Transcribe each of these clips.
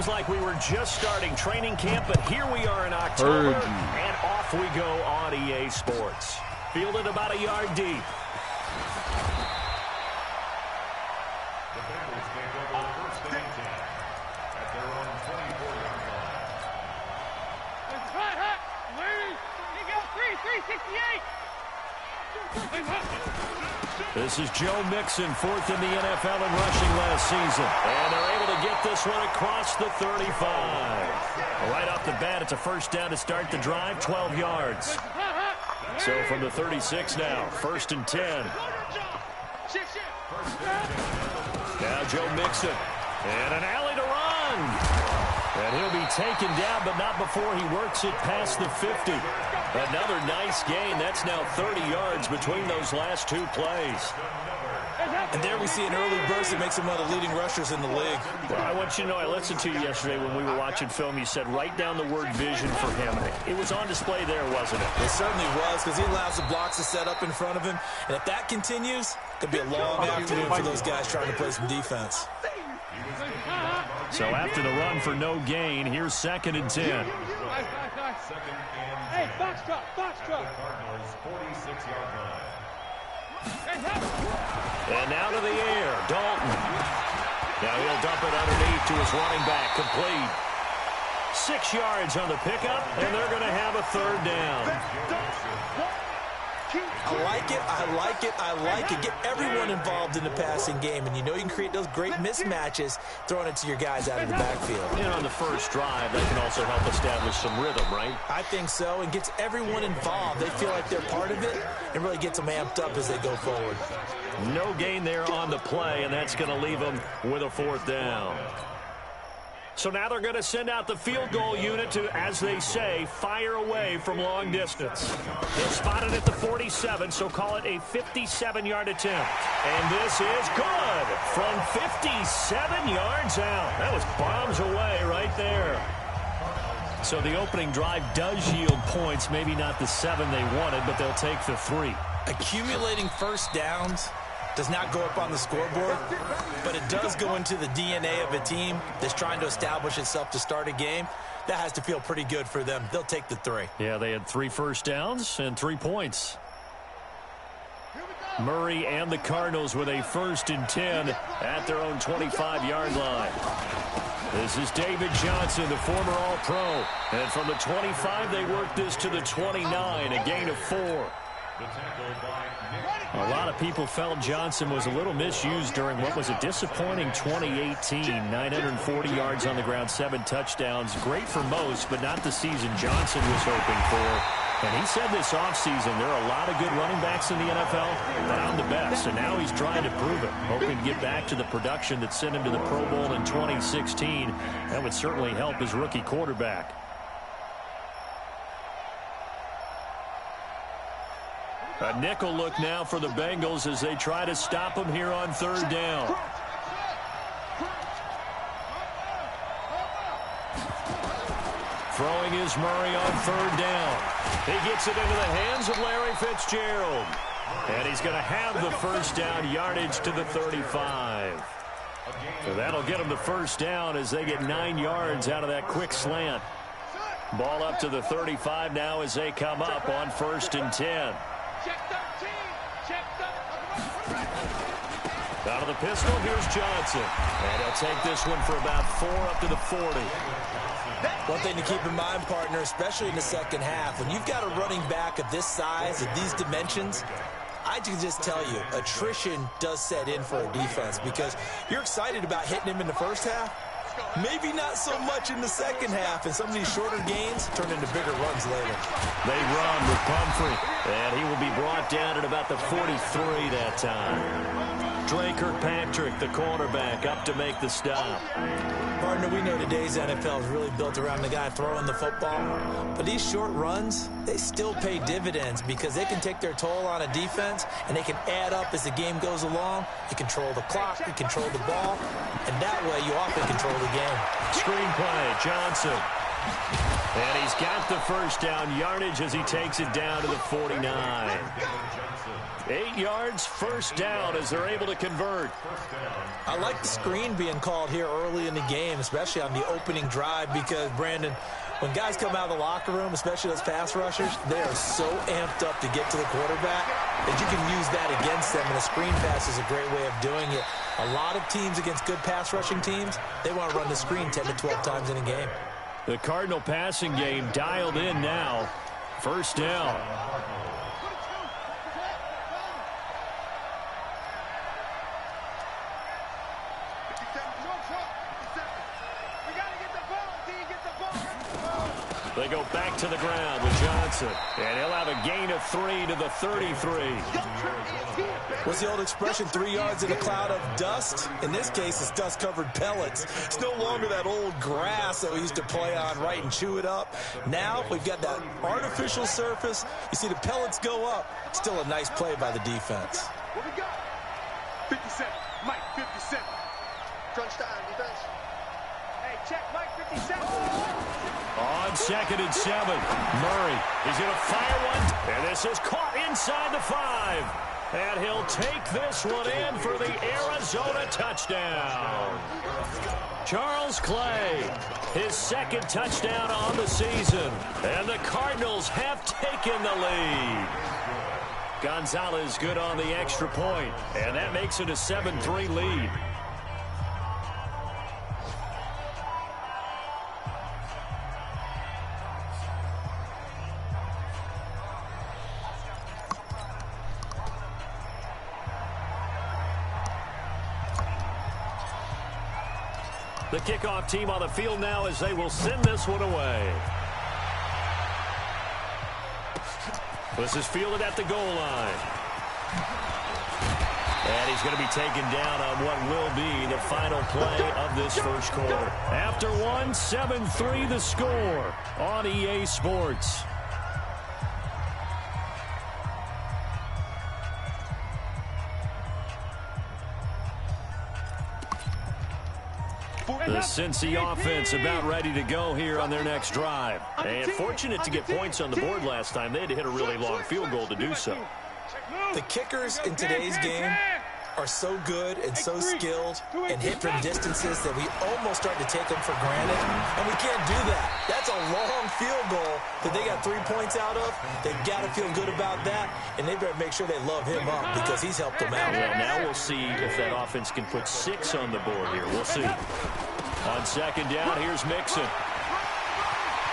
Seems like we were just starting training camp, but here we are in October, and off we go on EA Sports. Fielded about a yard deep. The Bengals take over first and 10 at their own 24-yard line. It's hot. Ladies, you got 368. This is Joe Mixon, fourth in the NFL in rushing last season. And they're able to get this one across the 35. Right off the bat, it's a first down to start the drive, 12 yards. So from the 36 now, first and 10. Now Joe Mixon. And an alley to run. And he'll be taken down, but not before he works it past the 50. Another nice gain. That's now 30 yards between those last two plays. And there we see an early burst that makes him one of the leading rushers in the league. Well, I want you to know, I listened to you yesterday when we were watching film. You said write down the word vision for him. It was on display there, wasn't it? It certainly was, because he allows the blocks to set up in front of him. And if that continues, it could be a long afternoon for those guys trying to play some defense. So after the run for no gain, here's second and 10. Hey, box truck. Cardinals 46-yard line. And now to the air, Dalton. Now he'll dump it underneath to his running back, complete. 6 yards on the pickup, and they're going to have a third down. I like it. Get everyone involved in the passing game, and you know you can create those great mismatches throwing it to your guys out of the backfield. And on the first drive, that can also help establish some rhythm, right? I think so, and gets everyone involved. They feel like they're part of it, and really gets them amped up as they go forward. No gain there on the play, and that's going to leave them with a fourth down. So now they're going to send out the field goal unit to, as they say, fire away from long distance. They'll spot it at the 47, so call it a 57-yard attempt. And this is good from 57 yards out. That was bombs away right there. So the opening drive does yield points, maybe not the 7 they wanted, but they'll take the 3. Accumulating first downs does not go up on the scoreboard, but it does go into the DNA of a team that's trying to establish itself to start a game. That has to feel pretty good for them. They'll take the 3. Yeah, they had 3 first downs and 3 points. Murray and the Cardinals with a first and 10 at their own 25-yard line. This is David Johnson, the former All-Pro. And from the 25, they work this to the 29, a gain of 4. A lot of people felt Johnson was a little misused during what was a disappointing 2018. 940 yards on the ground, 7 touchdowns. Great for most, but not the season Johnson was hoping for. And he said this offseason there are a lot of good running backs in the NFL, but I'm the best. And now he's trying to prove it, hoping to get back to the production that sent him to the Pro Bowl in 2016. That would certainly help his rookie quarterback. A nickel look now for the Bengals as they try to stop him here on third down. Throwing is Murray on third down. He gets it into the hands of Larry Fitzgerald. And he's going to have the first down, yardage to the 35. So that'll get him the first down as they get 9 yards out of that quick slant. Ball up to the 35 now as they come up on first and 10. Out of the pistol, here's Johnson. And he'll take this one for about 4 up to the 40. One thing to keep in mind, partner, especially in the second half, when you've got a running back of this size, of these dimensions, I can just tell you, attrition does set in for a defense because you're excited about hitting him in the first half. Maybe not so much in the second half, and some of these shorter gains turn into bigger runs later. They run with Pumphrey, and he will be brought down at about the 43 that time. Dre Kirkpatrick, the cornerback, up to make the stop. Partner, we know today's NFL is really built around the guy throwing the football, but these short runs, they still pay dividends because they can take their toll on a defense, and they can add up as the game goes along. You control the clock, you control the ball, and that way you often control the game. Screen play, Johnson. And he's got the first down yardage as he takes it down to the 49. 8 yards, first down as they're able to convert. I like the screen being called here early in the game, especially on the opening drive, because, Brandon, when guys come out of the locker room, especially those pass rushers, they are so amped up to get to the quarterback that you can use that against them, and a screen pass is a great way of doing it. A lot of teams against good pass rushing teams, they want to run the screen 10 to 12 times in a game. The Cardinal passing game dialed in now. First down. They go back to the ground with Johnson. And he'll have a gain of 3 to the 33. What's the old expression, 3 yards in a cloud of dust? In this case, it's dust-covered pellets. It's no longer that old grass that we used to play on, right, and chew it up. Now we've got that artificial surface. You see the pellets go up. Still a nice play by the defense. What we got? 57. Mike, 57. Crunch time, defense. Hey, check Mike, 57. On 2nd and 7, Murray. He's going to fire one, and this is caught inside the 5. And he'll take this one in for the Arizona touchdown. Charles Clay, his second touchdown on the season. And the Cardinals have taken the lead. Gonzalez good on the extra point, and that makes it a 7-3 lead. The kickoff team on the field now as they will send this one away. This is fielded at the goal line. And he's going to be taken down on what will be the final play of this first quarter. After one, 7-3 the score on EA Sports. The Cincy offense about ready to go here on their next drive. And fortunate to get points on the board last time. They had to hit a really long field goal to do so. The kickers in today's game are so good and so skilled and hit from distances that we almost start to take them for granted. And we can't do that. That's a long field goal that they got 3 points out of. They've got to feel good about that, and they better make sure they love him up because he's helped them out. Well, now we'll see if that offense can put 6 on the board here. We'll see. On second down, here's Mixon.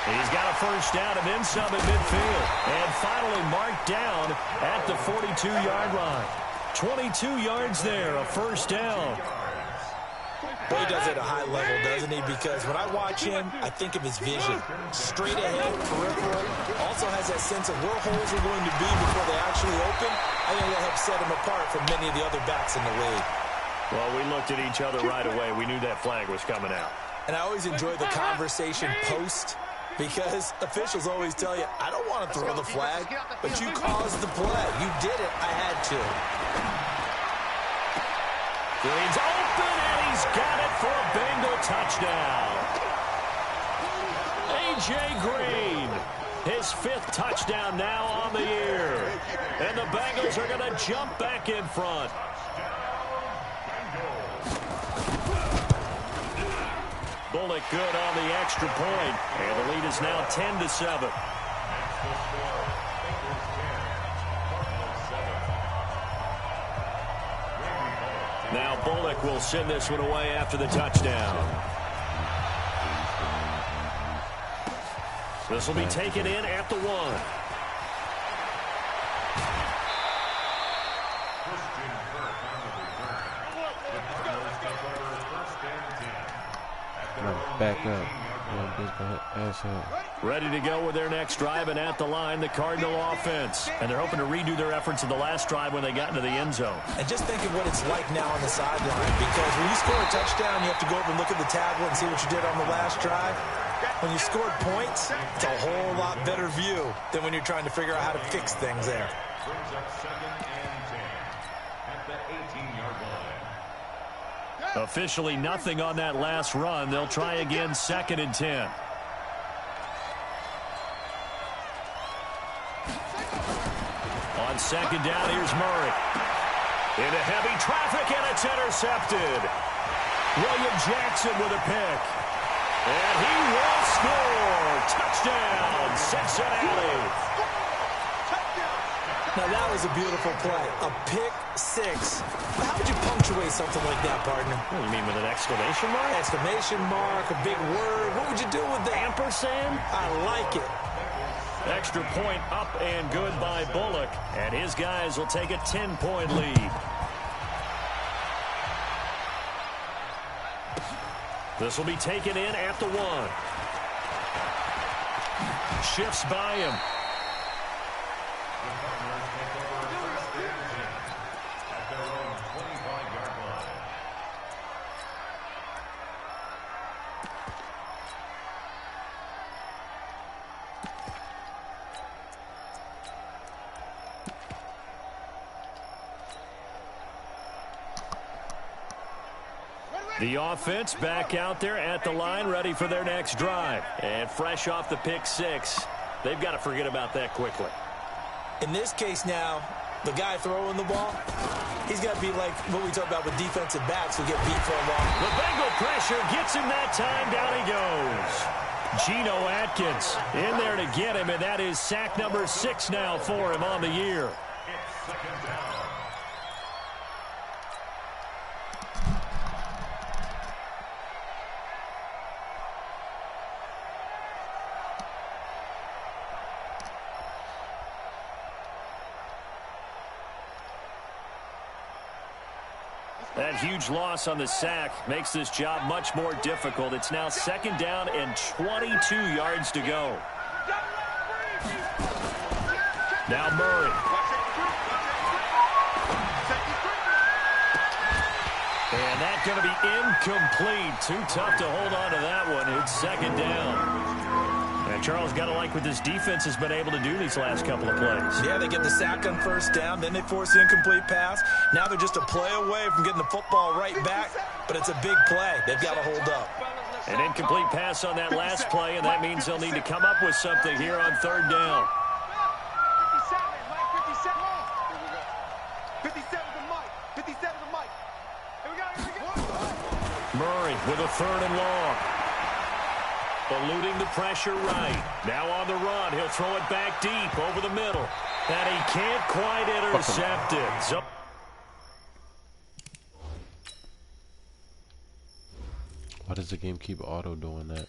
He's got a first down and then some at midfield. And finally marked down at the 42-yard line. 22 yards there, a first down. Boy, he does it at a high level, doesn't he? Because when I watch him, I think of his vision. Straight ahead, peripheral. Also has that sense of where holes are going to be before they actually open. I think that'll help set him apart from many of the other backs in the league. Well, we looked at each other right away. We knew that flag was coming out. And I always enjoy the conversation post because officials always tell you, I don't want to throw the flag, but you caused the play. You did it. I had to. Green's open, and he's got it for a Bengal touchdown. A.J. Green, his 5th touchdown now on the year. And the Bengals are going to jump back in front. Bullock good on the extra point, and the lead is now 10-7. Now Bullock will send this one away after the touchdown. This will be taken in at the 1. Back up. Ready to go with their next drive, and at the line, the Cardinal offense. And they're hoping to redo their efforts in the last drive when they got into the end zone. And just think of what it's like now on the sideline, because when you score a touchdown, you have to go over and look at the tablet and see what you did on the last drive. When you scored points, it's a whole lot better view than when you're trying to figure out how to fix things there. Brings up 2nd and 10 at the 18-yard line. Officially nothing on that last run. They'll try again 2nd and 10. On second down, here's Murray. Into heavy traffic, and it's intercepted. William Jackson with a pick. And he will score. Touchdown, Cincinnati. Now, that was a beautiful play. A pick six. How would you punctuate something like that, partner? What do you mean, with an exclamation mark? Exclamation mark, a big word. What would you do with that? Ampersand? I like it. Extra point up and good by Bullock. And his guys will take a 10-point lead. This will be taken in at the 1. Shifts by him. The offense back out there at the line, ready for their next drive. And fresh off the pick six, they've got to forget about that quickly. In this case now, the guy throwing the ball, he's got to be like what we talk about with defensive backs who get beat for a while. The Bengal pressure gets him that time. Down he goes. Geno Atkins in there to get him, and that is sack number 6 now for him on the year. It's second down. That huge loss on the sack makes this job much more difficult. It's now second down and 22 yards to go. Now Murray. And that's going to be incomplete. Too tough to hold on to that one. It's second down. And Charles, got to like what this defense has been able to do these last couple of plays. Yeah, they get the sack on first down, then they force the incomplete pass. Now they're just a play away from getting the football right back, but it's a big play. They've got to hold up. An incomplete pass on that last play, and that means they'll need to come up with something here on third down. 57 to Mike. 57 to Mike. Here we go. Murray with a third and long. Eluding the pressure right. Now on the run. He'll throw it back deep over the middle. And he can't quite intercept it. So why does the game keep auto doing that?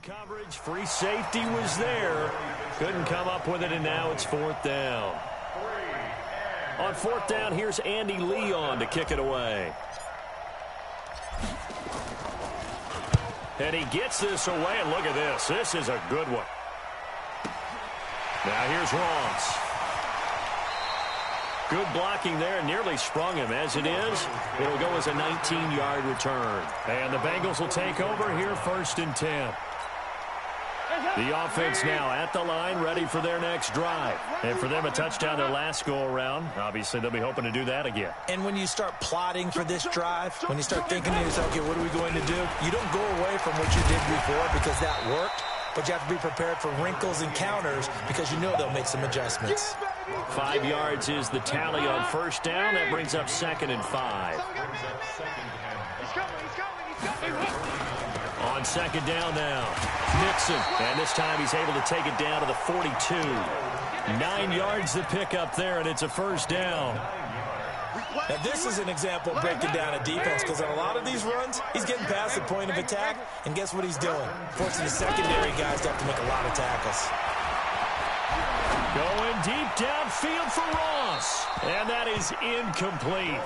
coverage, free safety was there. Couldn't come up with it, and now it's fourth down. On fourth down, here's Andy Leon to kick it away. And he gets this away, and look at this. This is a good one. Now here's Ross. Good blocking there, nearly sprung him. As it is, it'll go as a 19-yard return. And the Bengals will take over here, 1st and 10. The offense now at the line, ready for their next drive. And for them, a touchdown their last go-around. Obviously, they'll be hoping to do that again. And when you start plotting for this drive, when you start thinking to yourself, okay, what are we going to do? You don't go away from what you did before because that worked, but you have to be prepared for wrinkles and counters because you know they'll make some adjustments. 5 yards is the tally on first down. That brings up 2nd and 5. On 2nd down now, Nixon. And this time he's able to take it down to the 42. 9 yards to pick up there, and it's a first down. Now, this is an example of breaking down a defense because on a lot of these runs, he's getting past the point of attack, and guess what he's doing? Forcing the secondary guys to have to make a lot of tackles. Going deep downfield for Ross. And that is incomplete.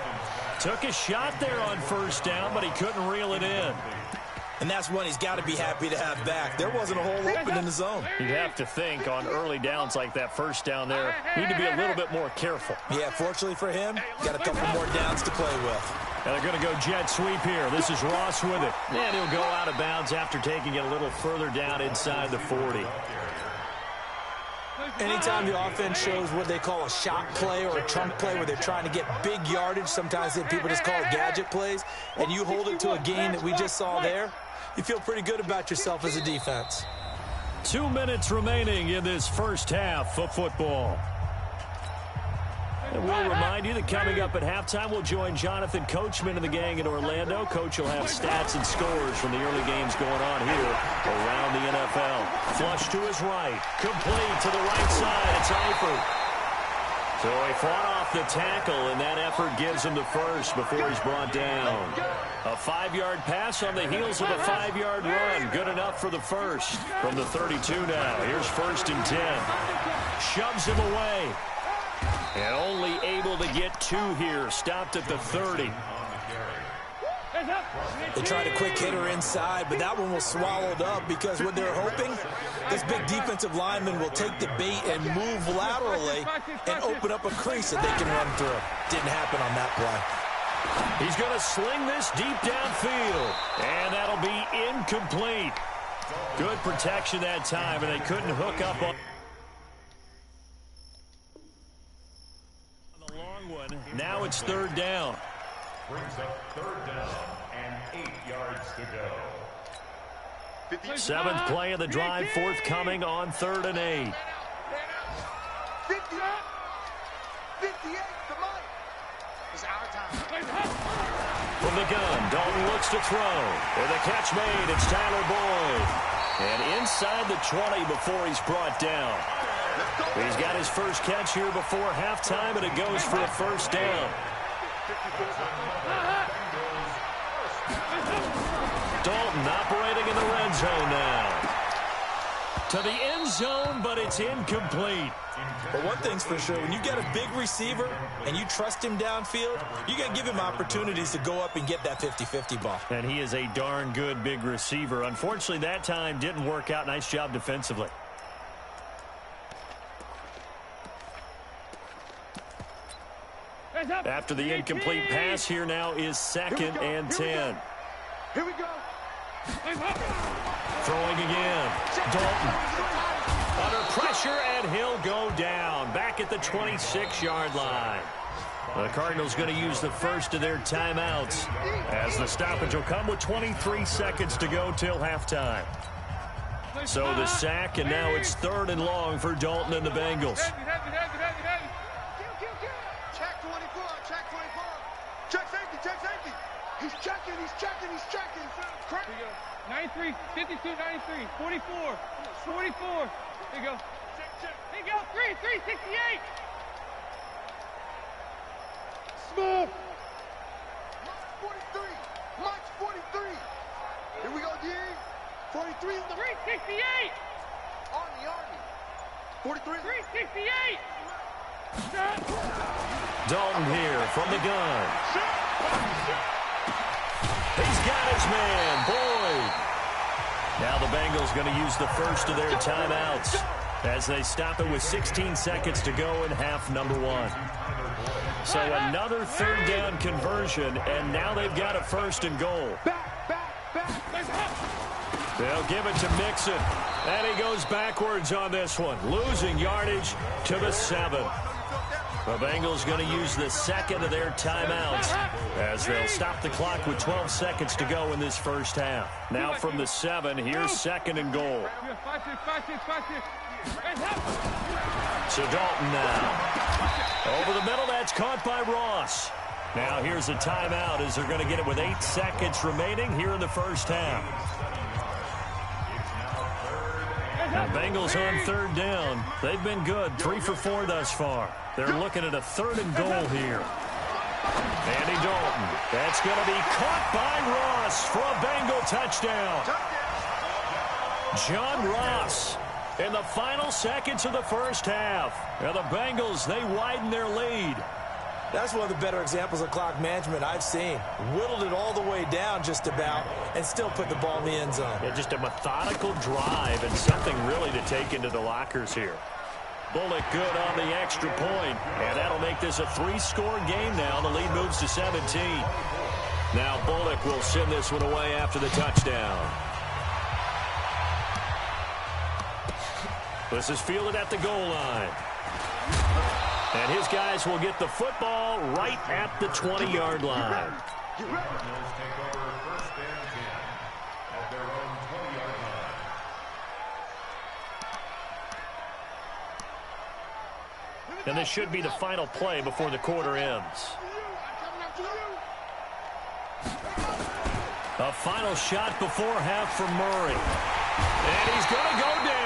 Took a shot there on first down, but he couldn't reel it in. And that's one he's got to be happy to have back. There wasn't a hole open in the zone. You'd have to think on early downs like that first down there, need to be a little bit more careful. Yeah, fortunately for him, got a couple more downs to play with. And they're going to go jet sweep here. This is Ross with it. And he'll go out of bounds after taking it a little further down inside the 40. Anytime the offense shows what they call a shot play or a chunk play where they're trying to get big yardage, sometimes people just call it gadget plays, and you hold it to a gain that we just saw there, you feel pretty good about yourself as a defense. 2 minutes remaining in this first half of football. And we'll remind you that coming up at halftime, we'll join Jonathan Coachman and the gang in Orlando. Coach will have stats and scores from the early games going on here around the NFL. Flush to his right. Complete to the right side. It's Eifert. So he fought off the tackle, and that effort gives him the first before he's brought down. A 5-yard pass on the heels of a 5-yard run. Good enough for the first from the 32 now. Here's 1st and 10. Shoves him away. And only able to get 2 here. Stopped at the 30. They tried a quick hitter inside, but that one was swallowed up because what they're hoping, this big defensive lineman will take the bait and move laterally and open up a crease that they can run through. Didn't happen on that play. He's going to sling this deep downfield, and that'll be incomplete. Good protection that time, and they couldn't hook up on the long one. Now it's 3rd down. Brings up 3rd down and 8 yards to go. 7th play of the drive, forthcoming on 3rd and 8. 50, 58 to Mike. It's our time. From the gun, Dalton looks to throw. And the catch made, it's Tyler Boyd. And inside the 20 before he's brought down. He's got his first catch here before halftime, and it goes for a 1st down. Dalton operating in the red zone now. To the end zone, but it's incomplete. But one thing's for sure, when you get a big receiver and you trust him downfield, you got to give him opportunities to go up and get that 50-50 ball. And he is a darn good big receiver. Unfortunately, that time didn't work out. Nice job defensively. After the incomplete pass, here now is 2nd and 10. Here we go. Throwing again. Dalton. Under pressure, and he'll go down. Back at the 26-yard line. The Cardinals going to use the first of their timeouts as the stoppage will come with 23 seconds to go till halftime. So the sack, and now it's 3rd and long for Dalton and the Bengals. Check 24, check 24. Check safety, check safety. He's checking, he's checking, he's checking. Crack. 93, 52, 93, 44, 44. There you go. There you go. 368. Smooth. Mike's 43. Mike's 43. Here we go, D. 43 is the 368. Army. 43. 368. Dalton here from the gun. He's got his man, Boyd. Now the Bengals going to use the first of their timeouts as they stop it with 16 seconds to go in half number 1. So another 3rd down conversion, and now they've got a 1st and goal. They'll give it to Mixon, and he goes backwards on this one, losing yardage to the 7. The Bengals going to use the 2nd of their timeouts as they'll stop the clock with 12 seconds to go in this first half. Now from the 7, here's 2nd and goal. So Dalton now. Over the middle, that's caught by Ross. Now here's a timeout as they're going to get it with 8 seconds remaining here in the first half. The Bengals on 3rd down. They've been good, 3 for 4 thus far. They're looking at a 3rd and goal here. Andy Dalton. That's going to be caught by Ross for a Bengal touchdown. John Ross in the final seconds of the first half. Now the Bengals, they widen their lead. That's one of the better examples of clock management I've seen. Whittled it all the way down just about and still put the ball in the end zone. Yeah, just a methodical drive and something really to take into the lockers here. Bullock good on the extra point, and that'll make this a 3-score game now. The lead moves to 17. Now Bullock will send this one away after the touchdown. This is fielded at the goal line. And his guys will get the football right at the 20-yard line. Cardinals take over first and 10 at their own 20-yard line. And this should be the final play before the quarter ends. A final shot before half from Murray. And he's going to go down.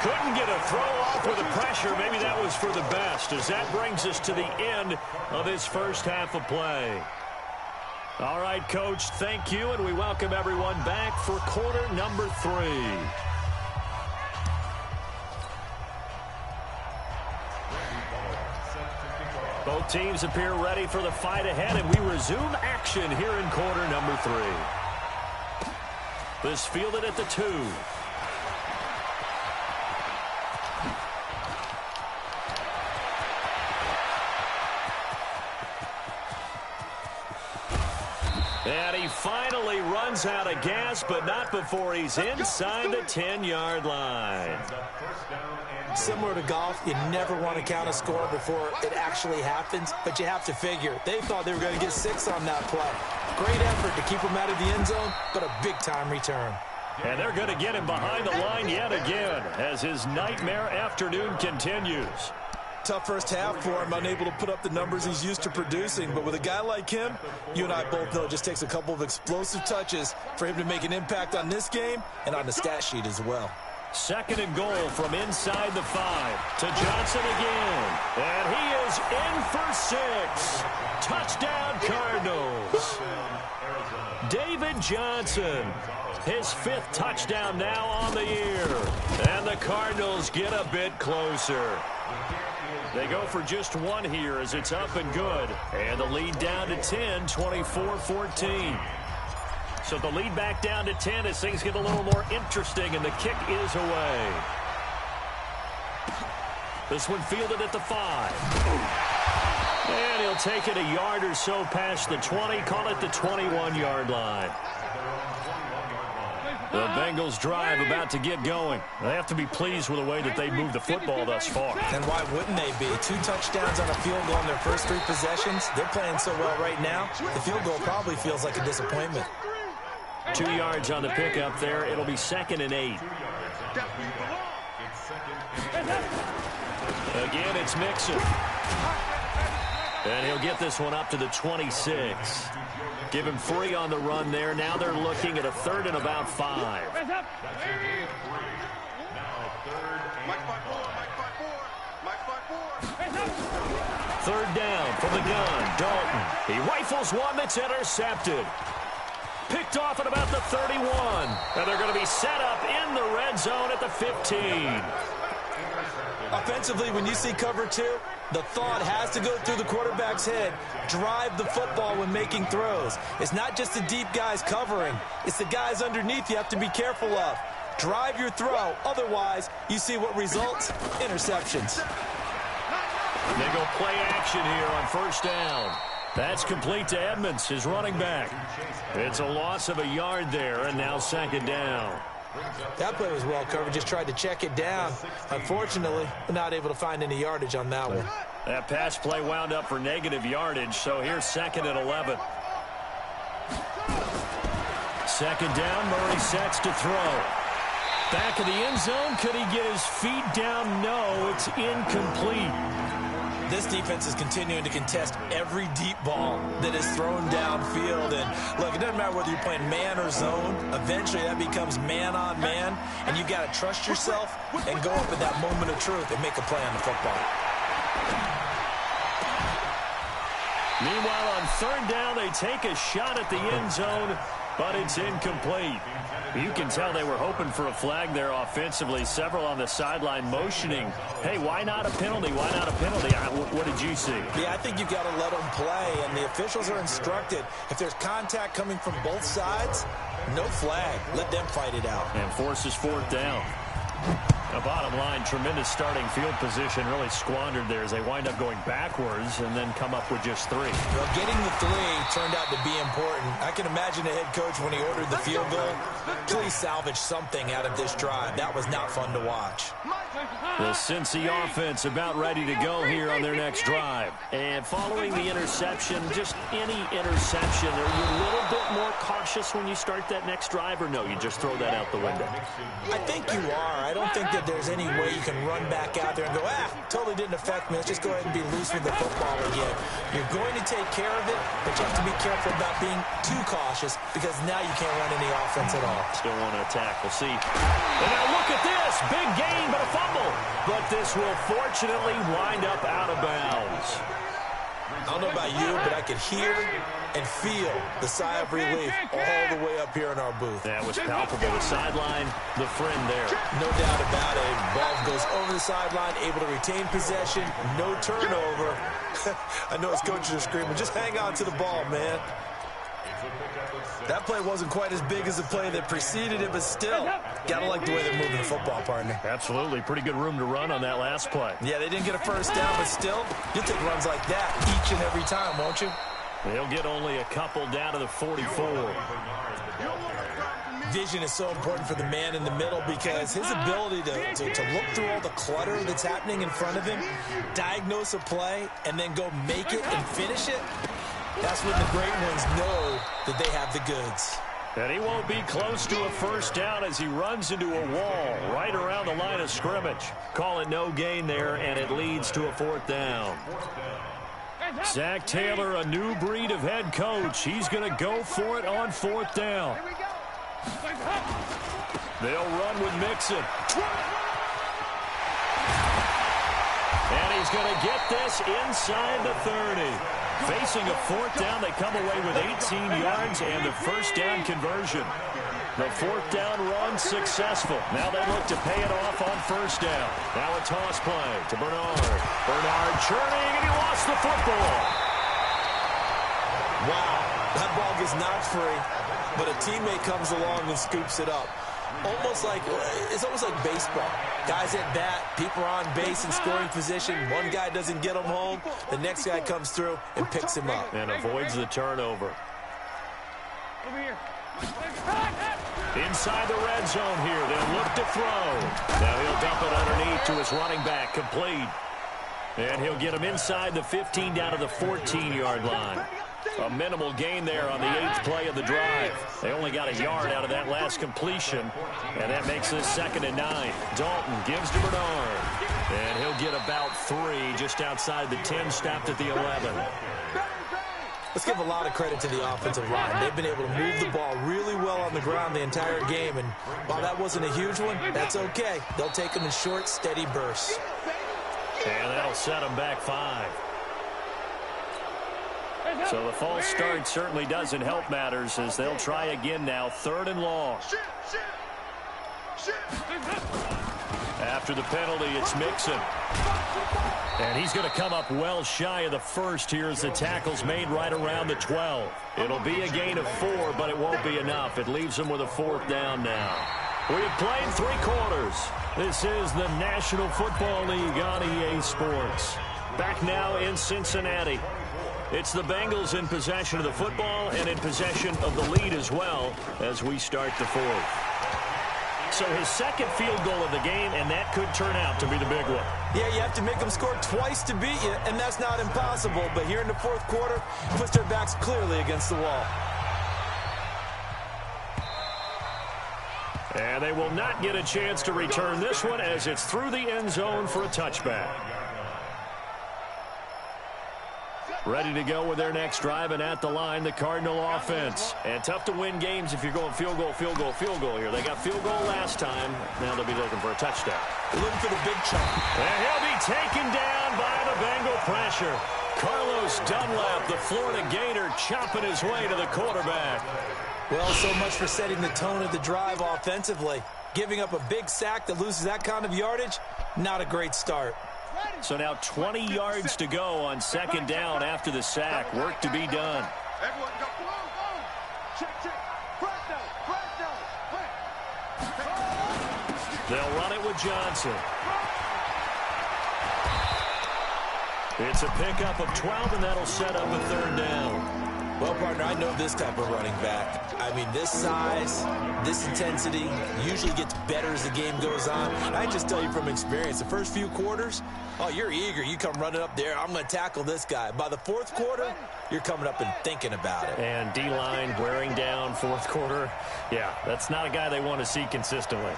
Couldn't get a throw off with the pressure. Maybe that was for the best, as that brings us to the end of this first half of play. All right, Coach, thank you, and we welcome everyone back for quarter number 3. Both teams appear ready for the fight ahead, and we resume action here in quarter number 3. This fielded at the 2. And he finally runs out of gas, but not before he's inside the 10-yard line. Similar to golf, you never want to count a score before it actually happens, but you have to figure. They thought they were going to get 6 on that play. Great effort to keep him out of the end zone, but a big-time return. And they're going to get him behind the line yet again as his nightmare afternoon continues. Tough first half for him, unable to put up the numbers he's used to producing. But with a guy like him, you and I both know it just takes a couple of explosive touches for him to make an impact on this game and on the stat sheet as well. Second and goal from inside the 5 to Johnson again. And he is in for 6. Touchdown, Cardinals. David Johnson, his 5th touchdown now on the year. And the Cardinals get a bit closer. They go for just 1 here as it's up and good. And the lead down to 10, 24-14. So the lead back down to 10 as things get a little more interesting, and the kick is away. This one fielded at the 5. And he'll take it a yard or so past the 20, call it the 21-yard line. The Bengals drive about to get going. They have to be pleased with the way that they moved the football thus far. And why wouldn't they be? 2 touchdowns on a field goal in their first 3 possessions. They're playing so well right now, the field goal probably feels like a disappointment. 2 yards on the pickup there. It'll be 2nd and 8. Again, it's Mixon. And he'll get this one up to the 26. Give him 3 on the run there. Now they're looking at a 3rd and about 5. Third down from the gun. Dalton. He rifles one that's intercepted. Picked off at about the 31. And they're going to be set up in the red zone at the 15. Offensively, when you see cover 2, the thought has to go through the quarterback's head. Drive the football when making throws. It's not just the deep guys covering. It's the guys underneath you have to be careful of. Drive your throw. Otherwise, you see what results? Interceptions. They go play action here on first down. That's complete to Edmonds, his running back. It's a loss of a yard there, and now 2nd down. That play was well covered, just tried to check it down. Unfortunately, not able to find any yardage on that one. That pass play wound up for negative yardage, so here's 2nd and 11. 2nd down, Murray sets to throw. Back of the end zone, could he get his feet down? No, it's incomplete. This defense is continuing to contest every deep ball that is thrown downfield. And look, it doesn't matter whether you're playing man or zone. Eventually, that becomes man on man. And you've got to trust yourself and go up at that moment of truth and make a play on the football. Meanwhile, on 3rd down, they take a shot at the end zone, but it's incomplete. You can tell they were hoping for a flag there offensively. Several on the sideline motioning, hey, why not a penalty? Why not a penalty? What did you see? Yeah, I think you've got to let them play, and the officials are instructed. If there's contact coming from both sides, no flag. Let them fight it out. And forces 4th down. The bottom line, tremendous starting field position, really squandered there as they wind up going backwards and then come up with just 3. Well, getting the 3 turned out to be important. I can imagine the head coach when he ordered the field goal. Please salvage something out of this drive. That was not fun to watch. The Cincy offense about ready to go here on their next drive. And following the interception, just any interception, are you a little bit more cautious when you start that next drive, or no, you just throw that out the window? I think you are. I don't think that there's any way you can run back out there and go, totally didn't affect me. Let's just go ahead and be loose with the football again. You're going to take care of it, but you have to be careful about being too cautious because now you can't run any offense at all. Still want to attack. We'll see. And now look at this. Big gain, but a fumble. But this will fortunately wind up out of bounds. I don't know about you, but I could hear and feel the sigh of relief all the way up here in our booth. That was palpable. The sideline, the friend there. No doubt about it. Ball goes over the sideline, able to retain possession, no turnover. I know his coaches are screaming, just hang on to the ball, man. That play wasn't quite as big as the play that preceded it, but still, gotta like the way they're moving the football, partner. Absolutely. Pretty good room to run on that last play. Yeah, they didn't get a first down, but still, you'll take runs like that each and every time, won't you? They'll get only a couple down to the 44. Vision is so important for the man in the middle because his ability to look through all the clutter that's happening in front of him, diagnose a play, and then go make it and finish it, that's when the great ones know that they have the goods. And he won't be close to a first down as he runs into a wall right around the line of scrimmage. Call it no gain there, and it leads to a 4th down. Zach Taylor, a new breed of head coach. He's going to go for it on 4th down. They'll run with Mixon. And he's going to get this inside the 30. Facing a 4th down, they come away with 18 yards and the first down conversion. The 4th down run successful. Now they look to pay it off on first down. Now a toss play to Bernard. Bernard churning, and he lost the football. Wow, that ball gets knocked free, but a teammate comes along and scoops it up. It's almost like baseball. Guys at bat, people are on base in scoring position. One guy doesn't get him home. The next guy comes through and picks him up. And avoids the turnover. Over here. Inside the red zone here. They'll look to throw. Now he'll dump it underneath to his running back. Complete. And he'll get him inside the 15 down to the 14-yard line. A minimal gain there on the 8th play of the drive. They only got a yard out of that last completion, and that makes this 2nd and 9. Dalton gives to Bernard, and he'll get about 3 just outside the 10, stopped at the 11. Let's give a lot of credit to the offensive line. They've been able to move the ball really well on the ground the entire game, and while that wasn't a huge one, that's okay. They'll take them in short, steady bursts. And that'll set them back 5. So the false start certainly doesn't help matters as they'll try again now, 3rd and long. After the penalty, it's Mixon. And he's going to come up well shy of the first here as the tackle's made right around the 12. It'll be a gain of 4, but it won't be enough. It leaves them with a 4th down now. We have played 3 quarters. This is the National Football League on EA Sports. Back now in Cincinnati. It's the Bengals in possession of the football and in possession of the lead as well as we start the 4th. So his 2nd field goal of the game, and that could turn out to be the big one. Yeah, you have to make them score twice to beat you, and that's not impossible. But here in the 4th quarter, puts their backs clearly against the wall. And they will not get a chance to return this one as it's through the end zone for a touchback. Ready to go with their next drive, and at the line, the Cardinal offense. And tough to win games if you're going field goal, field goal, field goal here. They got field goal last time. Now they'll be looking for a touchdown. Looking for the big chunk. And he'll be taken down by the Bengal pressure. Carlos Dunlap, the Florida Gator, chopping his way to the quarterback. Well, so much for setting the tone of the drive offensively. Giving up a big sack that loses that kind of yardage, not a great start. So now 20 yards to go on 2nd down after the sack. Work to be done. Everyone go. Check. They'll run it with Johnson. It's a pickup of 12, and that'll set up a third down. Well, partner, I know this type of running back. I mean, this size, this intensity usually gets better as the game goes on. I just tell you from experience, the first few quarters, oh, you're eager. You come running up there, I'm going to tackle this guy. By the fourth quarter, you're coming up and thinking about it. And D-line wearing down fourth quarter. Yeah, that's not a guy they want to see consistently.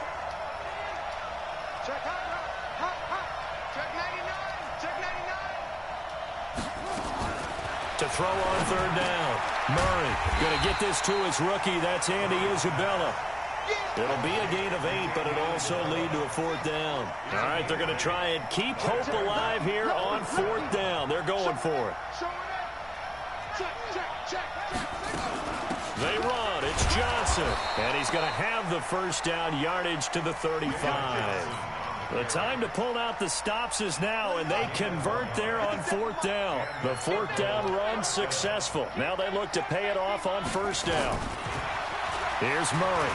Check Check 99. Check 99. To throw on third down. Murray going to get this to his rookie. That's Andy Isabella. It'll be a gain of 8, but it'll also lead to a fourth down. All right, they're going to try and keep hope alive here on fourth down. They're going for it. They run. It's Johnson. And he's going to have the first down, yardage to the 35. The time to pull out the stops is now, and they convert there on fourth down. The fourth down run successful. Now they look to pay it off on first down. Here's Murray.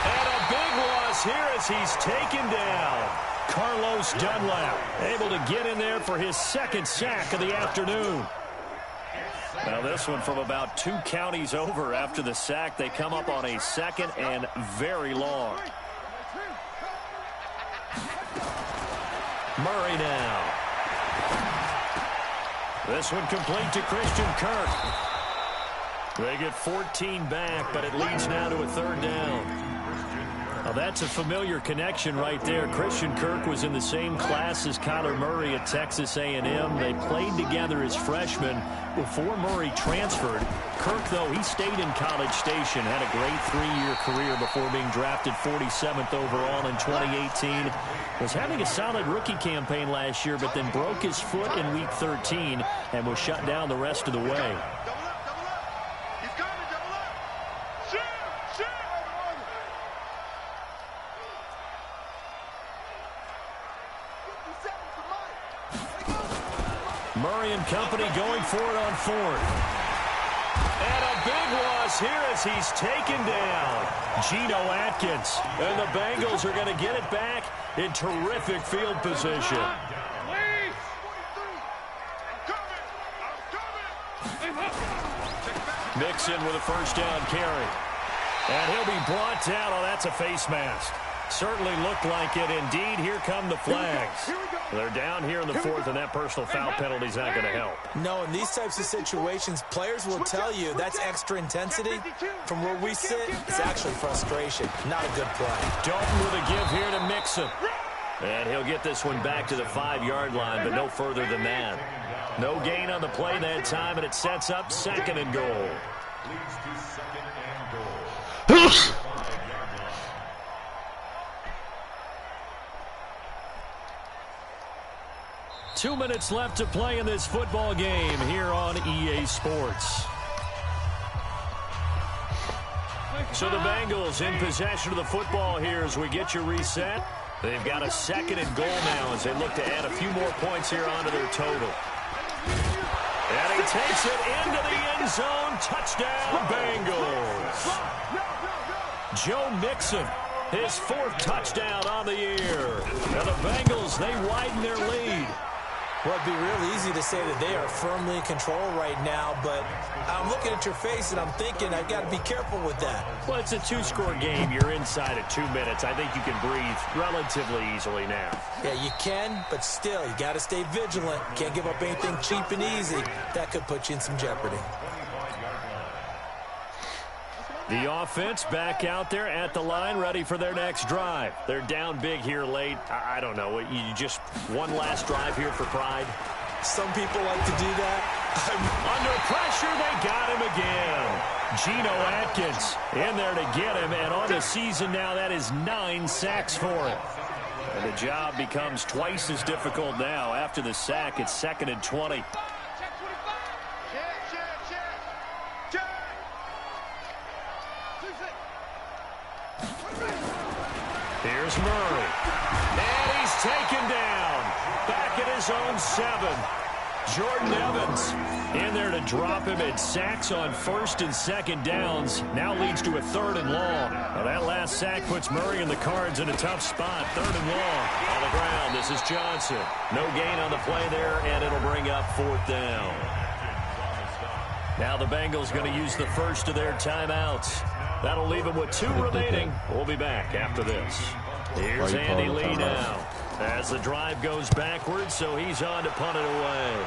And a big loss here as he's taken down. Carlos Dunlap able to get in there for his second sack of the afternoon. Now this one from about 2 counties over after the sack. They come up on a second and very long. Murray now. This one complete to Christian Kirk. They get 14 back, but it leads now to a third down. Now that's a familiar connection right there. Christian Kirk was in the same class as Kyler Murray at Texas A&M. They played together as freshmen before Murray transferred. Kirk, though, he stayed in College Station, had a great 3-year career before being drafted 47th overall in 2018. Was having a solid rookie campaign last year, but then broke his foot in Week 13 and was shut down the rest of the way. Murray and company going for it on fourth. And a big loss here as he's taken down. Geno Atkins. And the Bengals are going to get it back in terrific field position. Mixon with a first down carry. And he'll be brought down. Oh, that's a face mask. Certainly looked like it. Indeed, here come the flags. They're down here in the fourth, and that personal foul penalty is not going to help. No, in these types of situations, players will tell you that's extra intensity. From where we sit, it's actually frustration. Not a good play. Dalton with a give here to Mixon. And he'll get this one back to the 5-yard line, but no further than that. No gain on the play that time, and it sets up second and goal. 2 minutes left to play in this football game here on EA Sports. So the Bengals in possession of the football here as we get you reset. They've got a second and goal now as they look to add a few more points here onto their total. And he takes it into the end zone. Touchdown, Bengals. Joe Mixon, his 4th touchdown on the year. Now the Bengals, they widen their lead. Well, it'd be real easy to say that they are firmly in control right now, but I'm looking at your face and I'm thinking I've got to be careful with that. Well, it's a 2-score game. You're inside of 2 minutes. I think you can breathe relatively easily now. Yeah, you can, but still, you got to stay vigilant. Can't give up anything cheap and easy. That could put you in some jeopardy. The offense back out there at the line, ready for their next drive. They're down big here late. I don't know. You just one last drive here for pride? Some people like to do that. Under pressure, they got him again. Geno Atkins in there to get him, and on the season now, that is 9 sacks for him. And the job becomes twice as difficult now. After the sack, it's 2nd and 20. Here's Murray. And he's taken down. Back at his own 7. Jordan Evans in there to drop him at sacks on 1st and 2nd downs. Now leads to a 3rd and long. Well, that last sack puts Murray and the Cards in a tough spot. 3rd and long on the ground. This is Johnson. No gain on the play there, and it'll bring up 4th down. Now the Bengals going to use the first of their timeouts. That'll leave them with 2 remaining. We'll be back after this. Here's Andy Lee now as the drive goes backwards, so he's on to punt it away.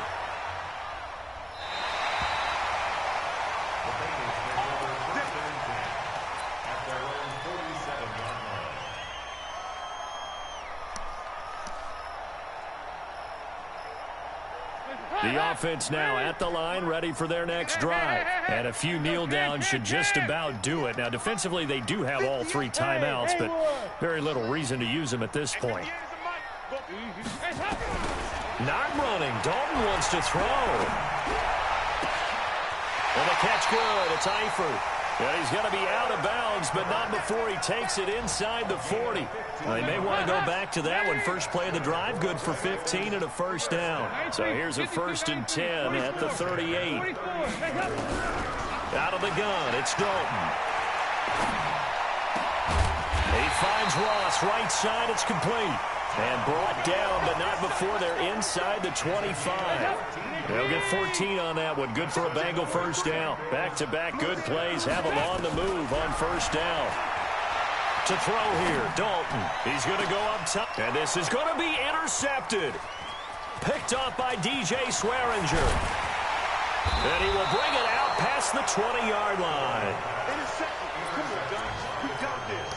The offense now at the line, ready for their next drive. And a few kneel downs should just about do it. Now, defensively, they do have all 3 timeouts, but very little reason to use them at this point. Not running. Dalton wants to throw. And the catch good. It's Eifert. And he's going to be out of bounds, but not before he takes it inside the 40. They may want to go back to that one. First play of the drive, good for 15 and a first down. So here's a 1st and 10 at the 38. Out of the gun, it's Dalton. He finds Ross, right side, it's complete. And brought down, but not before they're inside the 25. They'll get 14 on that one. Good for a Bengal first down. Back-to-back good plays. Have them on the move on first down. To throw here, Dalton. He's going to go up top. And this is going to be intercepted. Picked off by DJ Swearinger. And he will bring it out past the 20-yard line. Intercepted. Come on, guys. We got this.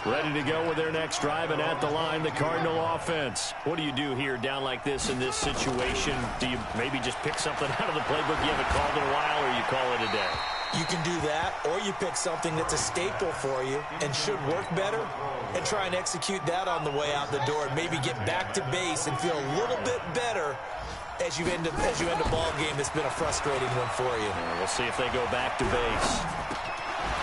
Ready to go with their next drive, and at the line, the Cardinal offense. What do you do here down like this in this situation? Do you maybe just pick something out of the playbook you haven't called in a while, or you call it a day? You can do that, or you pick something that's a staple for you and should work better and try and execute that on the way out the door and maybe get back to base and feel a little bit better as you end a ball game that's been a frustrating one for you. We'll see if they go back to base.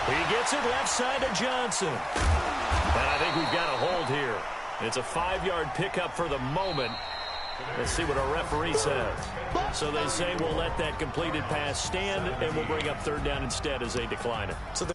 He gets it left side to Johnson. And I think we've got a hold here. It's a 5-yard pickup for the moment. Let's see what our referee says. So they say we'll let that completed pass stand, and we'll bring up 3rd down instead as they decline it. So the